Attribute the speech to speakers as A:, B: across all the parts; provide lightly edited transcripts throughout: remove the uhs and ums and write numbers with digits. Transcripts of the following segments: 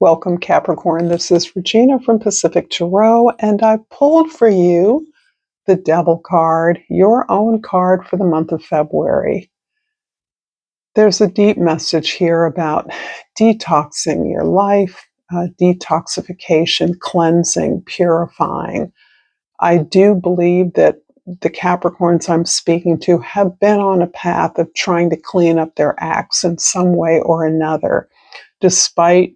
A: Welcome, Capricorn. This is Regina from Pacific Tarot, and I pulled for you the Devil card, your own card for the month of February. There's a deep message here about detoxing your life, detoxification, cleansing, purifying. I do believe that the Capricorns I'm speaking to have been on a path of trying to clean up their acts in some way or another, despite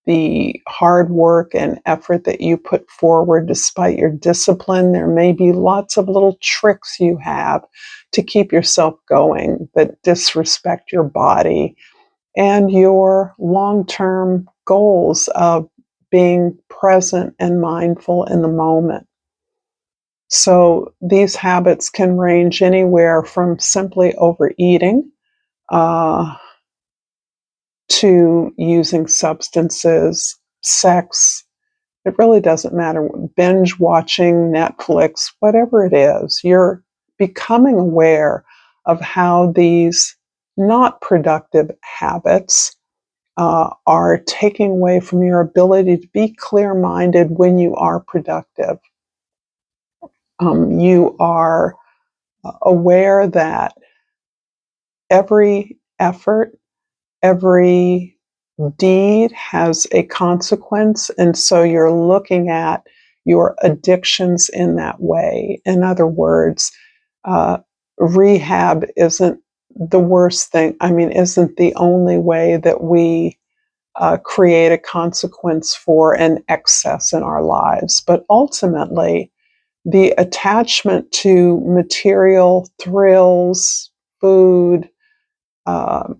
A: the hard work and effort that you put forward. Despite your discipline, there may be lots of little tricks you have to keep yourself going that disrespect your body and your long-term goals of being present and mindful in the moment. So these habits can range anywhere from simply overeating, to using substances, sex. It really doesn't matter. Binge watching Netflix, whatever it is, you're becoming aware of how these not productive habits are taking away from your ability to be clear-minded when you are productive. You are aware that every effort, every deed has a consequence, and so you're looking at your addictions in that way. In other words, rehab isn't the worst thing. Isn't the only way that we create a consequence for an excess in our lives. But ultimately, the attachment to material thrills, food, uh,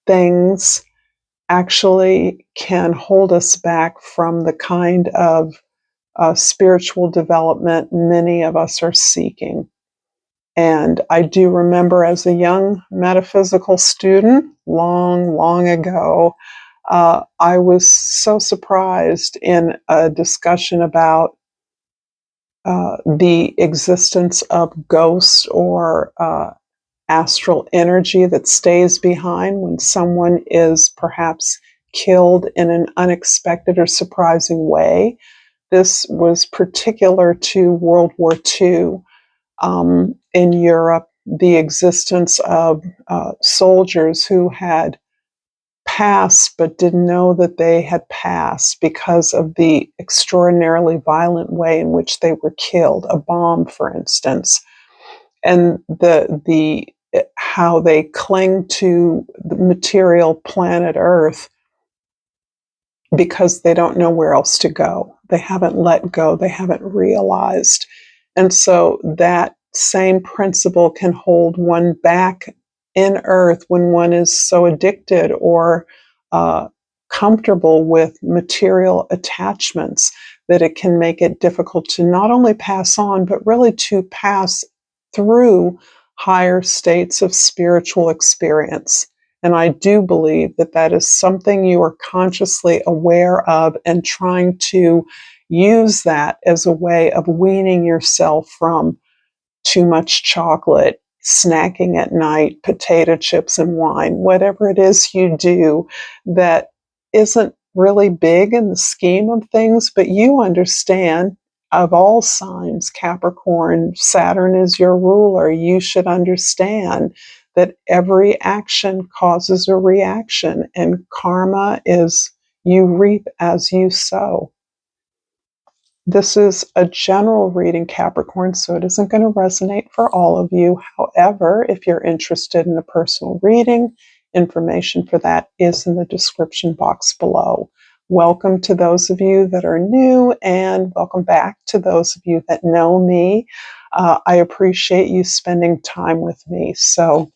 A: things actually can hold us back from the kind of spiritual development many of us are seeking. And I do remember as a young metaphysical student, long ago, I was so surprised in a discussion about the existence of ghosts or astral energy that stays behind when someone is perhaps killed in an unexpected or surprising way. This was particular to World War II in Europe, the existence of soldiers who had passed but didn't know that they had passed because of the extraordinarily violent way in which they were killed, a bomb, for instance, and the how they cling to the material planet Earth because they don't know where else to go. They haven't let go. They haven't realized. And so that same principle can hold one back in Earth when one is so addicted or comfortable with material attachments that it can make it difficult to not only pass on, but really to pass through higher states of spiritual experience. And I do believe that that is something you are consciously aware of and trying to use that as a way of weaning yourself from too much chocolate, snacking at night, potato chips and wine, whatever it is you do that isn't really big in the scheme of things, but you understand. Of all signs, Capricorn, Saturn is your ruler. You should understand that every action causes a reaction, and karma is you reap as you sow. This is a general reading, Capricorn, so it isn't going to resonate for all of you. However, if you're interested in a personal reading, information for that is in the description box below. Welcome to those of you that are new, and welcome back to those of you that know me. I appreciate you spending time with me. So,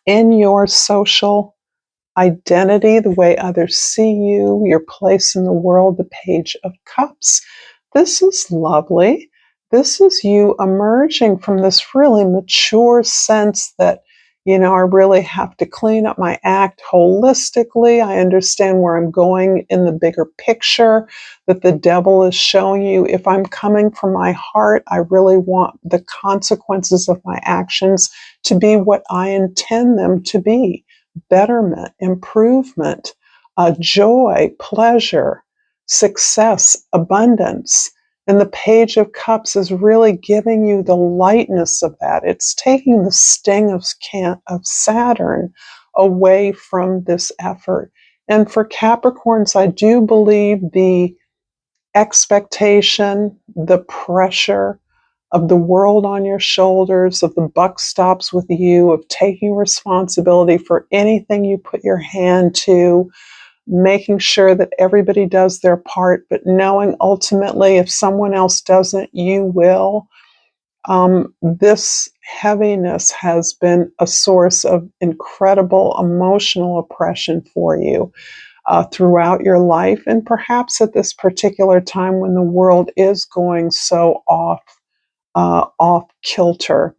A: in your social identity, the way others see you, your place in the world, the Page of Cups. This is lovely. This is you emerging from this really mature sense that, I really have to clean up my act holistically. I understand where I'm going in the bigger picture, that the devil is showing you. If I'm coming from my heart, I really want the consequences of my actions to be what I intend them to be. Betterment, improvement, joy, pleasure, success, abundance. And the Page of Cups is really giving you the lightness of that. It's taking the sting of Saturn away from this effort. And for Capricorns, I do believe the expectation, the pressure of the world on your shoulders, of the buck stops with you, of taking responsibility for anything you put your hand to, making sure that everybody does their part, but knowing ultimately if someone else doesn't, you will. This heaviness has been a source of incredible emotional oppression for you throughout your life, and perhaps at this particular time when the world is going so off kilter.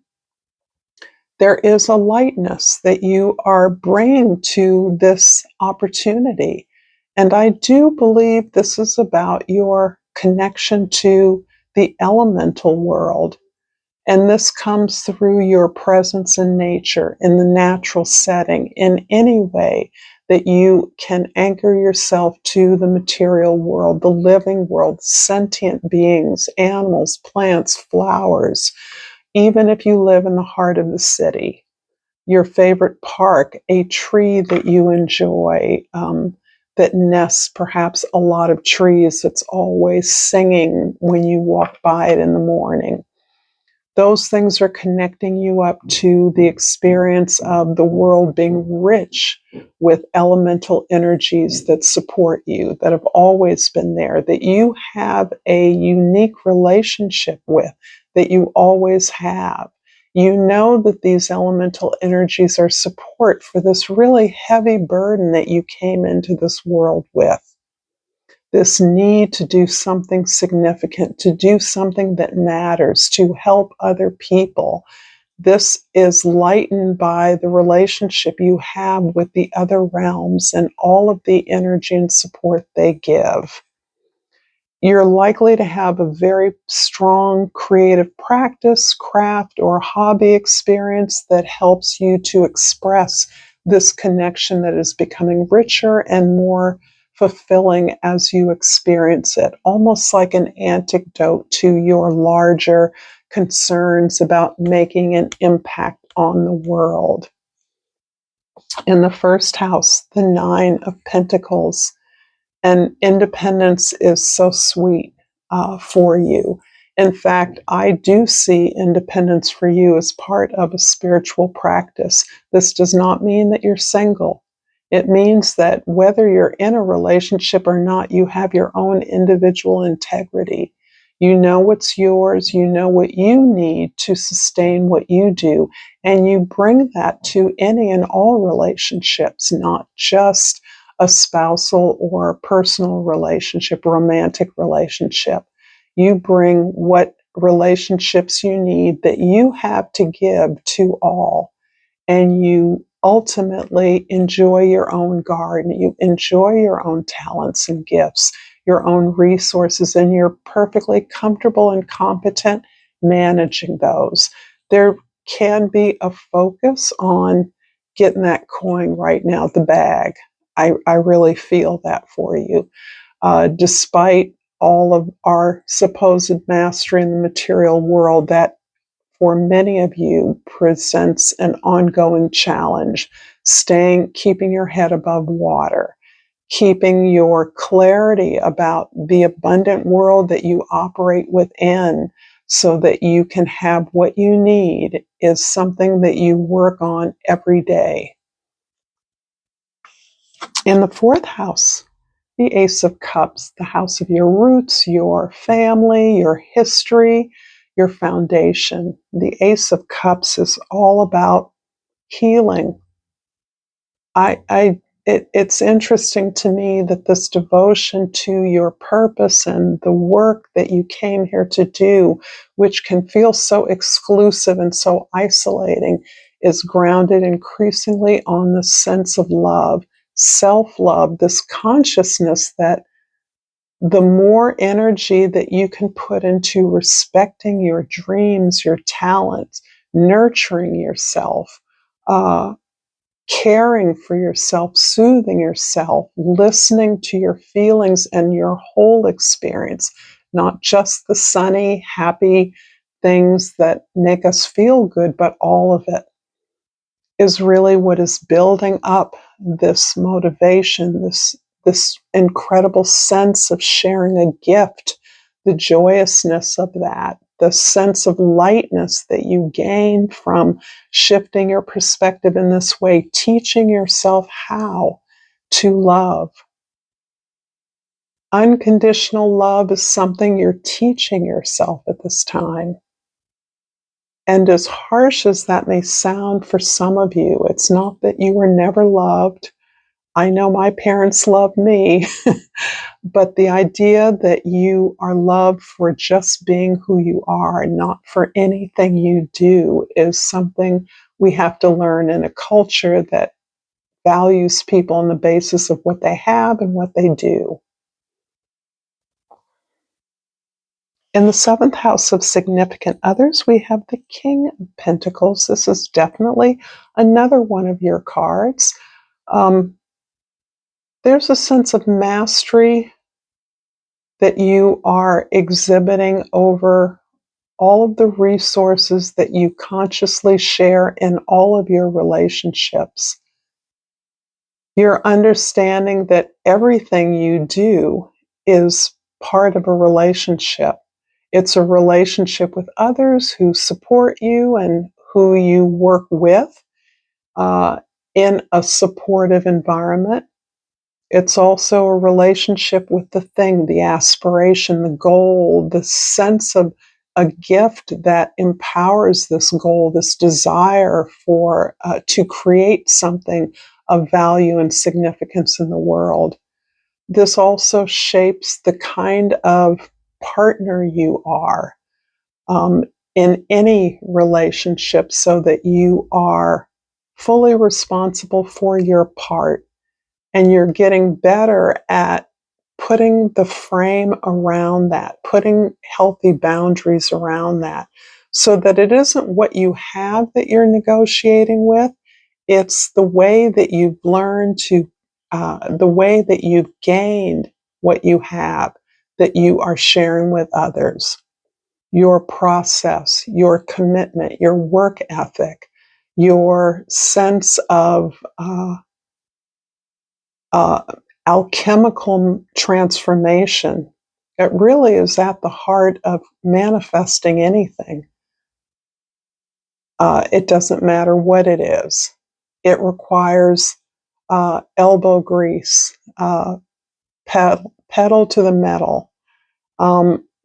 A: There is a lightness that you are bringing to this opportunity. And I do believe this is about your connection to the elemental world. And this comes through your presence in nature, in the natural setting, in any way that you can anchor yourself to the material world, the living world, sentient beings, animals, plants, flowers. Even if you live in the heart of the city, your favorite park, a tree that you enjoy, that nests perhaps a lot of trees that's always singing when you walk by it in the morning. Those things are connecting you up to the experience of the world being rich with elemental energies that support you, that have always been there, that you have a unique relationship with, that you always have. You know that these elemental energies are support for this really heavy burden that you came into this world with. This need to do something significant, to do something that matters, to help other people. This is lightened by the relationship you have with the other realms and all of the energy and support they give. You're likely to have a very strong creative practice, craft, or hobby experience that helps you to express this connection that is becoming richer and more fulfilling as you experience it, almost like an antidote to your larger concerns about making an impact on the world. In the first house, the Nine of Pentacles. And independence is so sweet for you. In fact, I do see independence for you as part of a spiritual practice. This does not mean that you're single. It means that whether you're in a relationship or not, you have your own individual integrity. You know what's yours, you know what you need to sustain what you do, and you bring that to any and all relationships, not just a spousal or personal relationship, romantic relationship. You bring what relationships you need that you have to give to all, and you ultimately enjoy your own garden. You enjoy your own talents and gifts, your own resources, and you're perfectly comfortable and competent managing those. There can be a focus on getting that coin right now, the bag. I really feel that for you. Despite all of our supposed mastery in the material world, that for many of you presents an ongoing challenge. Keeping your head above water, keeping your clarity about the abundant world that you operate within so that you can have what you need is something that you work on every day. In the fourth house, the Ace of Cups, the house of your roots, your family, your history, your foundation. The Ace of Cups is all about healing. It's interesting to me that this devotion to your purpose and the work that you came here to do, which can feel so exclusive and so isolating, is grounded increasingly on the sense of love, self-love, this consciousness that the more energy that you can put into respecting your dreams, your talents, nurturing yourself, uh, caring for yourself, soothing yourself, listening to your feelings and your whole experience, not just the sunny, happy things that make us feel good, but all of it is really what is building up this motivation, this incredible sense of sharing a gift, the joyousness of that, the sense of lightness that you gain from shifting your perspective in this way, teaching yourself how to love. Unconditional love is something you're teaching yourself at this time. And as harsh as that may sound for some of you, it's not that you were never loved. I know my parents loved me, but the idea that you are loved for just being who you are and not for anything you do is something we have to learn in a culture that values people on the basis of what they have and what they do. In the seventh house of significant others, we have the King of Pentacles. This is definitely another one of your cards. There's a sense of mastery that you are exhibiting over all of the resources that you consciously share in all of your relationships. You're understanding that everything you do is part of a relationship. It's a relationship with others who support you and who you work with in a supportive environment. It's also a relationship with the thing, the aspiration, the goal, the sense of a gift that empowers this goal, this desire for to create something of value and significance in the world. This also shapes the kind of partner you are in any relationship, so that you are fully responsible for your part. And you're getting better at putting the frame around that, putting healthy boundaries around that, so that it isn't what you have that you're negotiating with. It's the way that you've learned to, the way that you've gained what you have that you are sharing with others. Your process, your commitment, your work ethic, your sense of alchemical transformation. It really is at the heart of manifesting anything. It doesn't matter what it is. It requires elbow grease, pedal to the metal,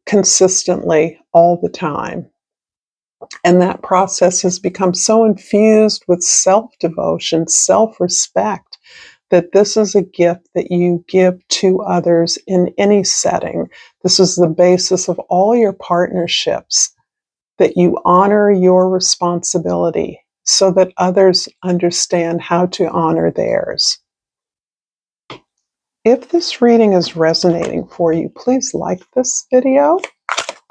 A: consistently all the time. And that process has become so infused with self-devotion, self-respect, that this is a gift that you give to others in any setting. This is the basis of all your partnerships, that you honor your responsibility so that others understand how to honor theirs. If this reading is resonating for you, please like this video.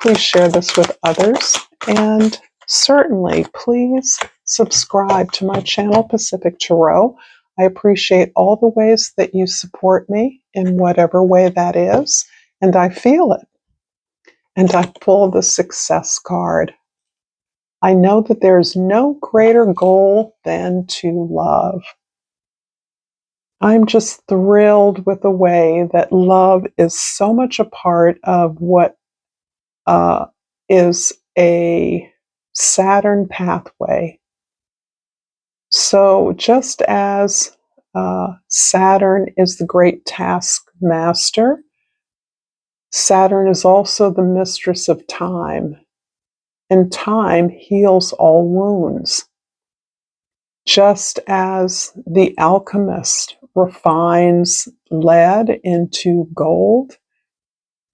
A: Please share this with others. And certainly, please subscribe to my channel, Pacific Tarot. I appreciate all the ways that you support me in whatever way that is, and I feel it. And I pull the success card. I know that there is no greater goal than to love. I'm just thrilled with the way that love is so much a part of what is a Saturn pathway. So just as Saturn is the great taskmaster, Saturn is also the mistress of time, and time heals all wounds. Just as the alchemist refines lead into gold,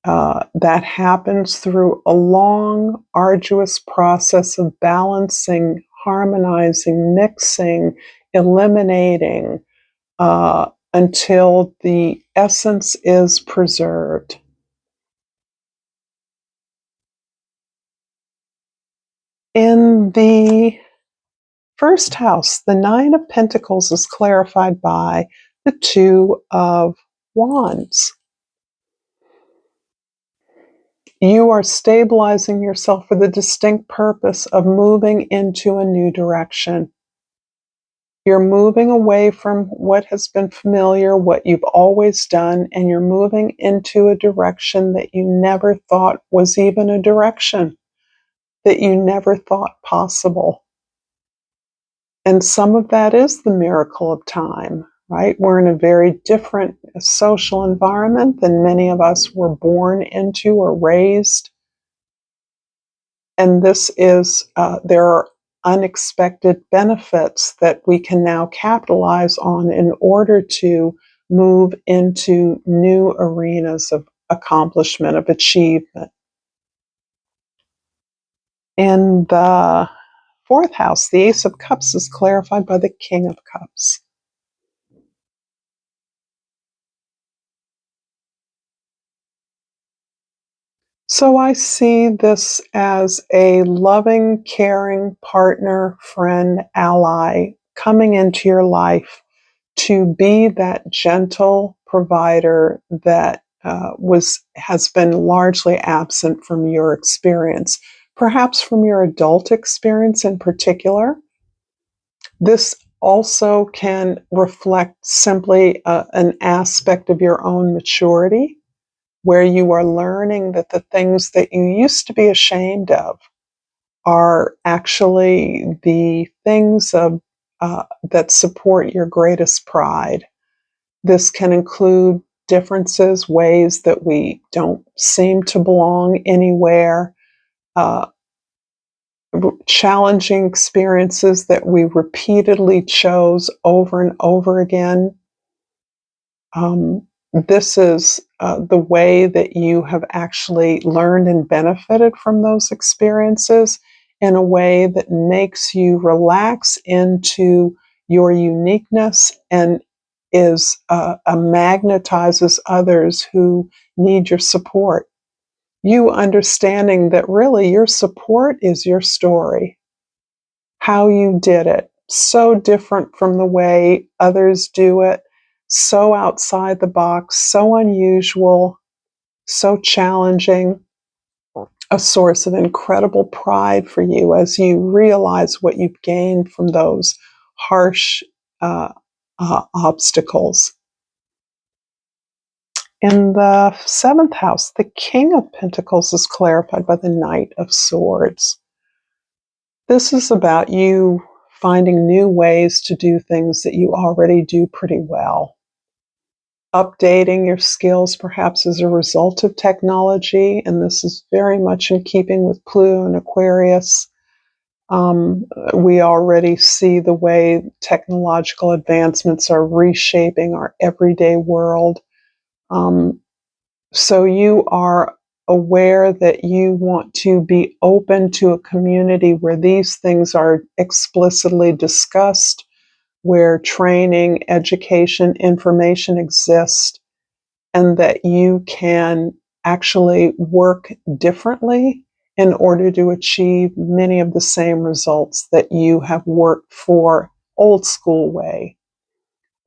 A: that happens through a long, arduous process of balancing, harmonizing, mixing, eliminating, until the essence is preserved. In the First house, the Nine of Pentacles is clarified by the Two of Wands. You are stabilizing yourself for the distinct purpose of moving into a new direction. You're moving away from what has been familiar, what you've always done, and you're moving into a direction that you never thought was even a direction, that you never thought possible. And some of that is the miracle of time, right? We're in a very different social environment than many of us were born into or raised. And this is, there are unexpected benefits that we can now capitalize on in order to move into new arenas of accomplishment, of achievement. In the fourth house, the Ace of Cups is clarified by the King of Cups. So I see this as a loving, caring partner, friend, ally coming into your life to be that gentle provider that has been largely absent from your experience, perhaps from your adult experience in particular. This also can reflect simply an aspect of your own maturity, where you are learning that the things that you used to be ashamed of are actually the things that support your greatest pride. This can include differences, ways that we don't seem to belong anywhere, uh, challenging experiences that we repeatedly chose over and over again. This is the way that you have actually learned and benefited from those experiences in a way that makes you relax into your uniqueness and is magnetizes others who need your support. You understanding that really your support is your story, how you did it, so different from the way others do it, so outside the box, so unusual, so challenging, a source of incredible pride for you as you realize what you've gained from those harsh uh, obstacles. In the seventh house, the King of Pentacles is clarified by the Knight of Swords. This is about you finding new ways to do things that you already do pretty well. Updating your skills perhaps as a result of technology, and this is very much in keeping with Pluto and Aquarius. We already see the way technological advancements are reshaping our everyday world. So you are aware that you want to be open to a community where these things are explicitly discussed, where training, education, information exist, and that you can actually work differently in order to achieve many of the same results that you have worked for old school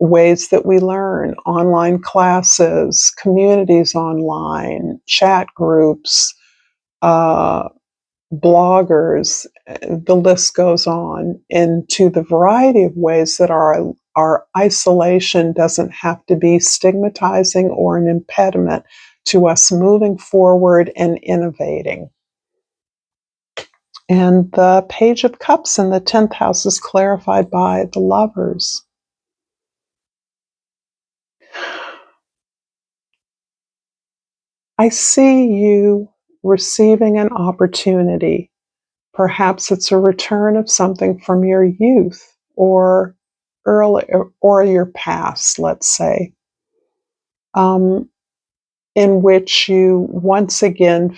A: ways that we learn, online classes, communities online, chat groups, uh, bloggers, the list goes on, into the variety of ways that our isolation doesn't have to be stigmatizing or an impediment to us moving forward and innovating. And the Page of Cups in the 10th house is clarified by the Lovers. I see you receiving an opportunity. Perhaps it's a return of something from your youth or early or your past, let's say, in which you once again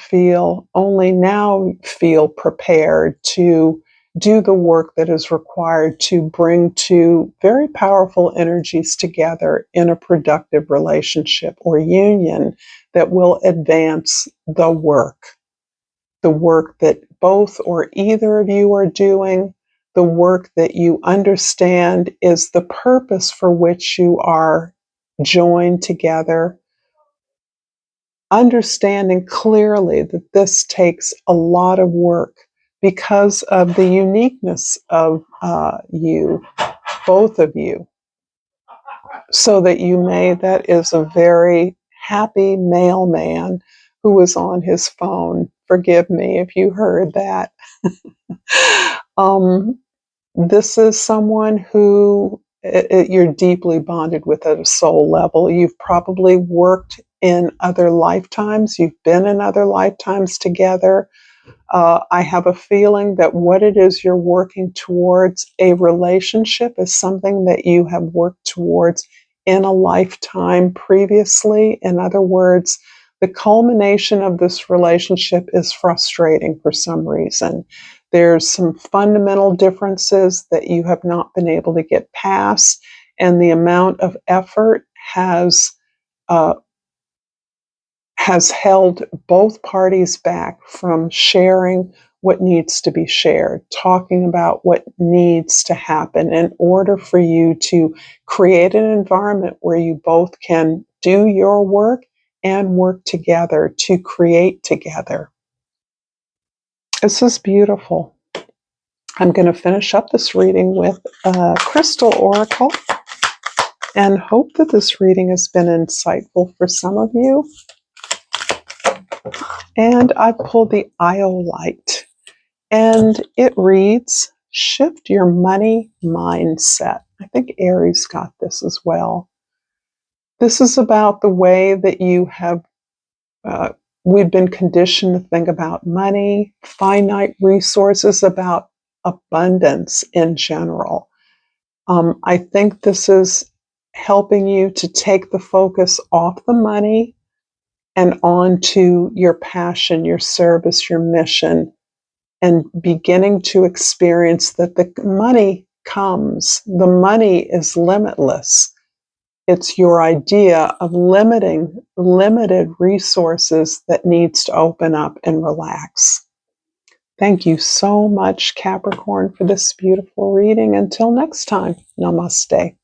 A: only now feel prepared to do the work that is required to bring two very powerful energies together in a productive relationship or union that will advance the work that both or either of you are doing, the work that you understand is the purpose for which you are joined together, understanding clearly that this takes a lot of work because of the uniqueness of you, both of you, so that you may, that is a very happy mailman who was on his phone. Forgive me if you heard that. um, this is someone who you're deeply bonded with at a soul level. You've probably worked in other lifetimes. You've been in other lifetimes together. I have a feeling that what it is you're working towards, a relationship, is something that you have worked towards in a lifetime previously. In other words, the culmination of this relationship is frustrating for some reason. There's some fundamental differences that you have not been able to get past, and the amount of effort uh, has held both parties back from sharing what needs to be shared, talking about what needs to happen in order for you to create an environment where you both can do your work and work together to create together. This is beautiful. I'm going to finish up this reading with a crystal oracle and hope that this reading has been insightful for some of you. And I pulled the Iolite, and it reads, shift your money mindset. I think Aries got this as well. This is about the way that you have, we've been conditioned to think about money, finite resources, about abundance in general. I think this is helping you to take the focus off the money and onto your passion, your service, your mission, and beginning to experience that the money comes. The money is limitless. It's your idea of limited resources that needs to open up and relax. Thank you so much, Capricorn, for this beautiful reading. Until next time, namaste.